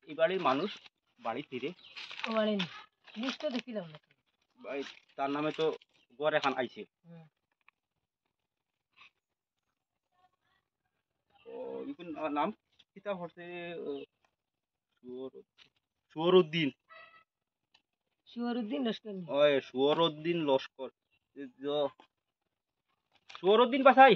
এই বাড়ির মানুষ বাড়ি ফিরে বাড়ি লিস্ট দেখিলাম না তার নামে তো গড় এখন আইছে নাম কিতা হচ্ছে সুয়রউদ্দিন সুয়রউদ্দিন লস্কর ওই সুয়রউদ্দিন লস্কর সুয়রউদ্দিন বাসাই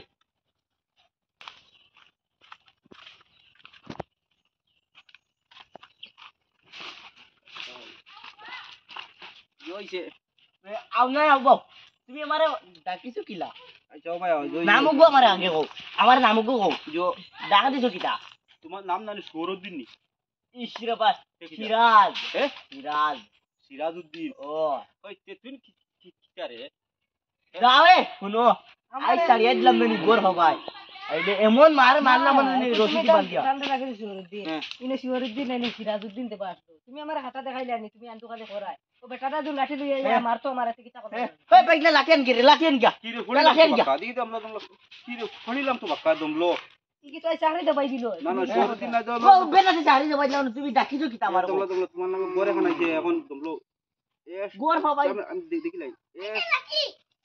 আও না আও বাও তুমি আমারে ডাকিছো কিলা আচ্ছা ভাই নাম গো আমারে আগে কও আমার নাম গো কও ডাকা দিছো কিটা তোমার নাম জানি সুয়রউদ্দিন নি ইশরাবাস সিরাজ সিরাজ সিরাজউদ্দিন ও ওই তুই কিটা রে গাওয়ে শুনো আই তাড়িয়ে দিলাম নি গোর হবাই আইলে এমন মারলাম মানে রশিদ বান্ধিয়া কান্দে লাগে সুয়রউদ্দিন ইনে সুয়রউদ্দিন এনে সিরাজউদ্দিন দেবা তুমি আমার হাতা দেখাইলা নি তুমি আন্টু কালে করাই ও বেটাটা দু লাঠি লইয়া মারতো মারাতে কিটা কথা ওই বাইকলা লাঠি আন গিয়া কি রে ফড়িলাম তো বাক্কা দিই তো আমরা কি রে ফড়িলাম তো বাক্কা দমলো কি তো চাকরি দেবাই দিল না না সুয়রউদ্দিন না ও বেনাতে চাকরি দেবাই দিল তুমি ডাকিছো কিটা আমার দমলো তোমার নামে গড় এখন আইছে এখন দমলো গোর হবাই আমি দেখিলাই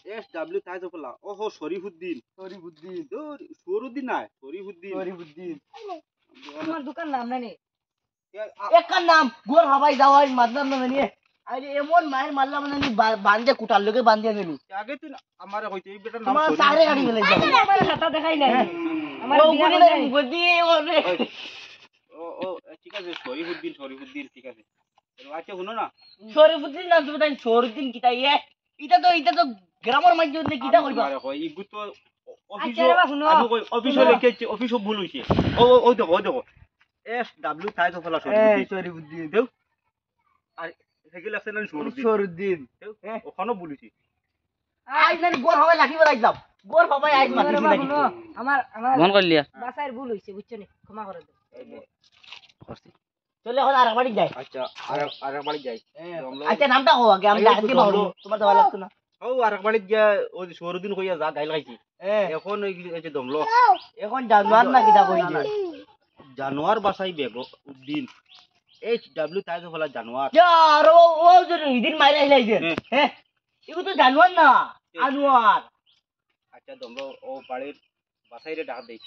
এস ডাব্লিউ তাইজ বলা ওহো শরীফউদ্দিন সুয়রউদ্দিন না শরীফউদ্দিন তোমার দোকান নাম না নে একার নাম গোর হবাই যাওয়াই মাদলাম না নিয়ে আরে এমন মায়ের মারলাম না নি বাঁধে কুটার লগে বাঁধিয়া গেলি আগে তুই আমারে কইতে এই বেটার নাম তোমার সারে গাড়ি গেলে যাবে আমার হাতা দেখাই নাই আমার বুদ্ধি ওরে ও ঠিক আছে শরীফউদ্দিন ঠিক আছে আচ্ছা শুনো না শরীফউদ্দিন নাম তুমি তাই শরীফউদ্দিন কিটা এটা তো গ্রামের মধ্যে কিটা কইবা আরে কই ইগু তো অফিস লিখেছে অফিস ভুল হইছে ও দেখো এস ডাব্লিউ তাইজ বলা শরীফউদ্দিন দেও আর হেগিল আছে না শরীফউদ্দিন ওখানে বলিছি আই জানি গোর হবাই লাঠি বলাইলাম গোর হবাই আই মারছি নাকি আমার মন করলিয়া বাসায়ের ভুল হইছে বুঝছো নি ক্ষমা করে দাও করছি চলে এখন আর বাড়ি যাই আচ্ছা আর বাড়ি যাই আচ্ছা নামটা কও আগে আমি ডাকতে পারবো তোমার তো ভালো লাগতো না ও আর বাড়ি গিয়া ওই শরীফউদ্দিন কইয়া যা গাইল খাইছি এখন ওই যে দমলো এখন জানোয়ার না কিটা কইছে জানোয়ার বাসাই বেগ উদ্দিন এইচ ডাব্লিউ তাইজ বলা জানোয়ার यार ও যে ইদিন মাইরা আইলাইছে হ্যাঁ এগো তো জানোয়ার না আনোয়ার আচ্ছা দমলো ও বাড়ির বাসাই রে ডাক দেই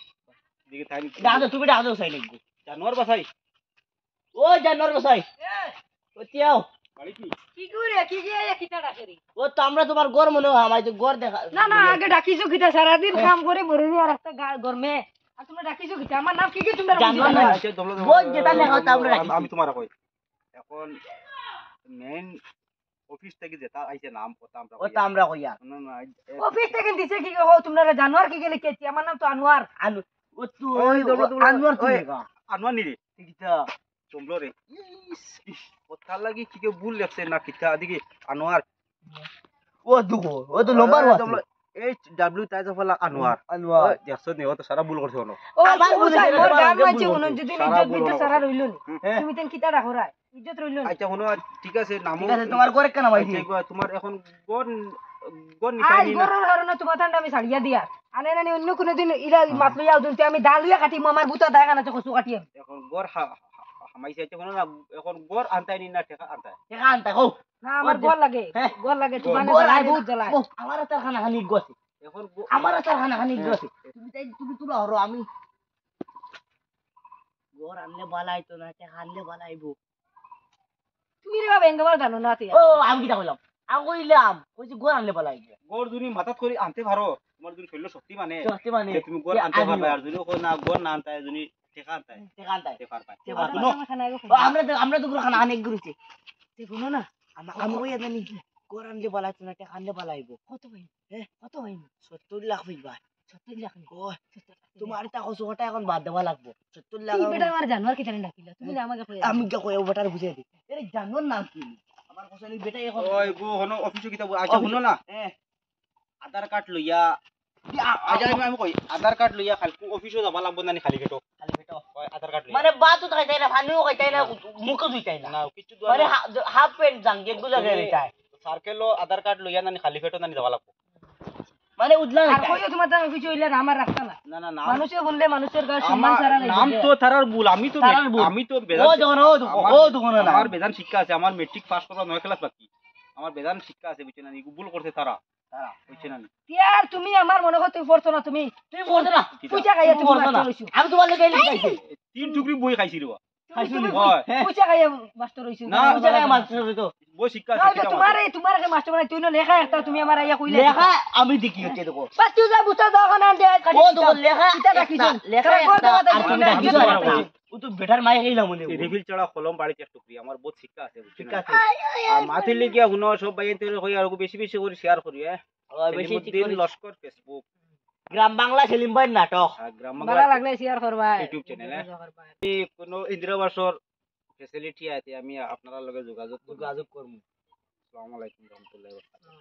দিকে তাই ডাক তুমি ডাক দাও সাই নাকি জানোয়ার বাসাই ও জানোয়ার বাসাই ওতিয়াও বাড়ি কি করে কি কিটা ডাকেরি ও তো আমরা তোমার ঘর মনে হয় আমাই তো ঘর দেখা না আগে ডাকিছো কিটা সারা দিন কাম করে মরে আর একটা ঘর মে আর তোমরা ডাকিছো কিটা আমার নাম কি তোমরা জানো না আচ্ছা দমলো ও যেটা লেখা তা আমরা ডাকি আমি তোমার কই এখন মেইন অফিস থেকে যেটা আইছে নাম ওটা আমরা কইয়া না না অফিস থেকে দিছে কি ও তোমরা জানোয়ার কি গেলে কেছি আমার নাম তো আনোয়ার ও তো ওই আনোয়ার কি আনোয়ার নি রে কিটা তোমলো রে কথা লাগি কি কে ভুল লেখছে না কিটা দিকে আনোয়ার ও তো লম্বা তোমলো এইচ ডাব্লিউ তাইজ বলা আনোয়ার দেখছ নি ও তো সারা ভুল করছে হলো ও আমার বুঝা মোর গাম আছে উন যদি ইজ্জত সারা রইলো নি তুমি তেন কিটা রাখোরা ইজ্জত রইলো নি আচ্ছা শুনো ঠিক আছে নাম ঠিক আছে তোমার ঘরে কেন ভাই তোমার এখন গন নিতাই না গরর হরনা তোমার ঠান্ডা আমি ছাড়িয়া দিয়া আনে না অন্য কোন দিন ইলা মাতলইয়া উদুনতে আমি ডালুয়া কাটি আমার বুতা দাগা না কসু কাটি এখন গর হামাইছে আছে কোন না এখন গর আনতাই নি না টাকা আনতাই হো না আমার গর লাগে তোমার জ্বালাই বহুত জ্বালাই আমার তার খানা খানি গছে এখন আমার তার খানা খানি গছে তুমি তুলা হরো আমি গর আনলে বালাইতো না টাকা আনলে বালাইবো তুমি রে বাবা এঙ্গবার জানো না তুই ও আমি কিটা কইলাম আমি কইলাম কইছি গর আনলে বালাইবো গর দুনি মাথাত করি আনতে পারো তোমার দুনি শরীর শক্তি মানে তুমি গর আনতে পারবে আর দুনি কই না গর না আনতাই দুনি টাকা আনতাই আমরা তো খানা অনেক ঘুরেছি দেখুনো না আমি কইয়া জানি গর আনলে বালাইতো না টাকা আনলে বালাইবো কত ভাই 70 লাখ হইবা 70 লাখ ও তোমার টা কসুটা এখন বাদ দেওয়া লাগবে 70 লাখ বেটা আমার জানোয়ার কি জানি ডাকিলা তুমি আমাকে আমি কি কই ও বেটার বুঝাই দি এর জানোয়ার নাম কি আমার কসনি বেটা এখন ওই গো হনো অফিসে কিতা আচ্ছা শুনো না আধার কার্ড লইয়া আচ্ছা আমি কই আধার কার্ড লইয়া খালি অফিসে যাবা লাগব না খালি পেটো ওই আধার কার্ড লইয়া মানে বাতও খাইতাই না ফানিও খাইতাই না মুখও ধুইতাই না কিছু মানে হাফ প্যান্ট জাঙ্গি এগুলো লাগে রেটাই সার্কেলও আধার কার্ড লইয়া না খালি পেটো না যাবা লাগব মানে উদলা আর কইও তোমার টাকা কিছু হইলে না আমার রাখতা না না না নাম মানুষে বললে মানুষের গায়ে সম্মান আমার ছাড়া নাই নাম তো থারার ভুল আমি তো থারার ভুল। আমি তো ও বেদান দোকান ও দোকান না আমার বেদান শিক্ষা আছে আমার মেট্রিক পাস করা 9 ক্লাস বাকি আমার বেদান শিক্ষা আছে বুঝছেন না ভুল করতে তারা বুঝছেন না ইয়ার তুমি আমার মনে কর তুই পড়তো না তুমি তুই বলছ না পয়সা খাইয়া তুমি বলছ না মাস্টার হইছো আমি তোমার লাগে লিখাইছি তিন টুকরি বই খাইছি রে খাইছো নি হয় পয়সা খাইয়া মাস্টার হইছো না, বুঝা লাগে মাস্টার তো বই শিক্ষা না আছে তোমার আগে মাস্টার বানাই তুই না লেখা একটা তুমি আমার আইয়া কইলে লেখা আমি দেখি হচ্ছে দেখো বাস তুই যা বুঝা দাও না দে ও দোকান লেখা কিতা রাখিছো লেখা একটা আর তুমি রাখিছো একটা ও তো বেটার মাই গেলাম মনে রিফিল চড়া কলম বাড়িতে এক টুকরি আমার বহুত শিক্ষা আছে বুঝছেন ঠিক না আছে আর মাথির লিগিয়া হুনো সব বাইন তেরে কই আর বেশি বেশি করে শেয়ার করি বেশি ঠিক দিন করে। লস্কর ফেসবুক গ্রাম বাংলা সেলিম ভাই নাটক আর গ্রাম ভালো বাংলা লাগলে শেয়ার করবা ইউটিউব চ্যানেলে কোনো ইন্দিরাবাসর ফ্যাসিলিটি আছে আমি আপনারা লগে যোগাযোগ করব যোগাযোগ করবো আসসালামু আলাইকুম রহমতুল্লাহি ওয়া বারাকাতুহু